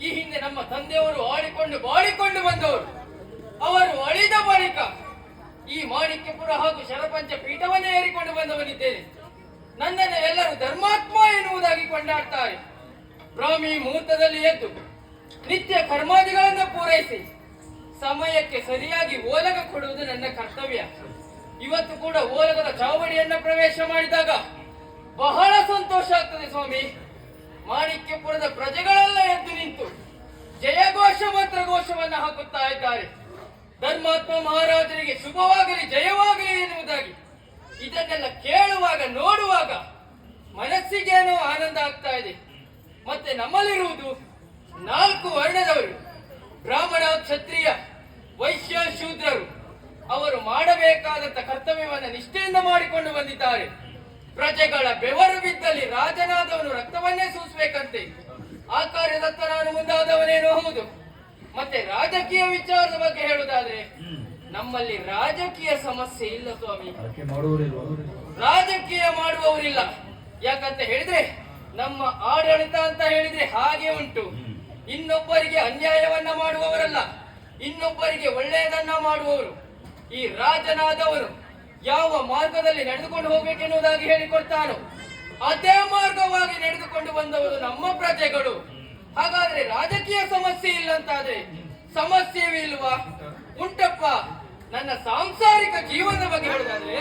ಈ ಹಿಂದೆ ನಮ್ಮ ತಂದೆಯವರು ಬಾಳಿಕೊಂಡು ಬಂದವರು. ಅವರು ಅಳಿದ ಬಳಿಕ ಈ ಮಾಣಿಕ್ಯಪುರ ಹಾಗೂ ಶರಪಂಚ ಪೀಠವನ್ನೇ ಏರಿಕೊಂಡು ಬಂದವನಿದ್ದೇನೆ. ನನ್ನನ್ನು ಎಲ್ಲರೂ ಧರ್ಮಾತ್ಮ ಎನ್ನುವುದಾಗಿ ಕೊಂಡಾಡ್ತಾರೆ. ಬ್ರಾಹ್ಮಿ ಮುಹೂರ್ತದಲ್ಲಿ ಎದ್ದು ನಿತ್ಯ ಕರ್ಮಾದಿಗಳನ್ನು ಪೂರೈಸಿ ಸಮಯಕ್ಕೆ ಸರಿಯಾಗಿ ಓಲಗ ಕೊಡುವುದು ನನ್ನ ಕರ್ತವ್ಯ. ಇವತ್ತು ಕೂಡ ಓಲಗದ ಚಾವಡಿಯನ್ನ ಪ್ರವೇಶ ಮಾಡಿದಾಗ ಬಹಳ ಸಂತೋಷ ಆಗ್ತದೆ ಸ್ವಾಮಿ. ಮಾಣಿಕ್ಯಪುರದ ಪ್ರಜೆಗಳೆಲ್ಲ ಎದ್ದು ನಿಂತು ಜಯಘೋಷ ಮಂತ್ರಘೋಷವನ್ನ ಹಾಕುತ್ತಾ ಇದ್ದಾರೆ. ಧರ್ಮಾತ್ಮ ಮಹಾರಾಜರಿಗೆ ಶುಭವಾಗಲಿ, ಜಯವಾಗಲಿ ಎನ್ನುವುದಾಗಿ. ಇದನ್ನೆಲ್ಲ ಕೇಳುವಾಗ ನೋಡುವಾಗ ಮನಸ್ಸಿಗೇನೋ ಆನಂದ ಆಗ್ತಾ ಇದೆ. ಮತ್ತೆ ನಮ್ಮಲ್ಲಿರುವುದು 4 ವರ್ಣದವರು, ಬ್ರಾಹ್ಮಣ, ಕ್ಷತ್ರಿಯ, ವೈಶ್ಯ, ಶೂದ್ರರು. ಅವರು ಮಾಡಬೇಕಾದಂತ ಕರ್ತವ್ಯವನ್ನು ನಿಷ್ಠೆಯಿಂದ ಮಾಡಿಕೊಂಡು ಬಂದಿದ್ದಾರೆ. ಪ್ರಜೆಗಳ ಬೆವರು ಬಿದ್ದಲ್ಲಿ ರಾಜನಾದವನು ರಕ್ತವನ್ನೇ ಸೂಸಬೇಕಂತೆ. ಆ ಕಾರ್ಯದತ್ತ ನಾನು ಮುಂದಾದವನೇನೋ ಹೌದು. ಮತ್ತೆ ರಾಜಕೀಯ ವಿಚಾರದ ಬಗ್ಗೆ ಹೇಳುವುದಾದ್ರೆ ನಮ್ಮಲ್ಲಿ ರಾಜಕೀಯ ಸಮಸ್ಯೆ ಇಲ್ಲ ಸ್ವಾಮಿ. ರಾಜಕೀಯ ಮಾಡುವವರಿಲ್ಲ. ಯಾಕಂತ ಹೇಳಿದ್ರೆ ನಮ್ಮ ಆಡಳಿತ ಅಂತ ಹೇಳಿದ್ರೆ ಹಾಗೆ ಉಂಟು. ಇನ್ನೊಬ್ಬರಿಗೆ ಅನ್ಯಾಯವನ್ನ ಮಾಡುವವರಲ್ಲ, ಇನ್ನೊಬ್ಬರಿಗೆ ಒಳ್ಳೆಯದನ್ನ ಮಾಡುವವರು. ಈ ರಾಜನಾದವನು ಯಾವ ಮಾರ್ಗದಲ್ಲಿ ನಡೆದುಕೊಂಡು ಹೋಗ್ಬೇಕೆನ್ನುವುದಾಗಿ ಹೇಳಿಕೊಡ್ತಾನೋ ಅದೇ ಮಾರ್ಗವಾಗಿ ನಡೆದುಕೊಂಡು ಬಂದವರು ನಮ್ಮ ಪ್ರಜೆಗಳು. ಹಾಗಾದ್ರೆ ರಾಜಕೀಯ ಸಮಸ್ಯೆ ಇಲ್ಲ ಅಂತಾದ್ರೆ ಸಮಸ್ಯೆವೇ ಇಲ್ವಾ? ಉಂಟಪ್ಪ. ನನ್ನ ಸಾಂಸಾರಿಕ ಜೀವನದ ಬಗ್ಗೆ ಹೇಳುದಾದ್ರೆ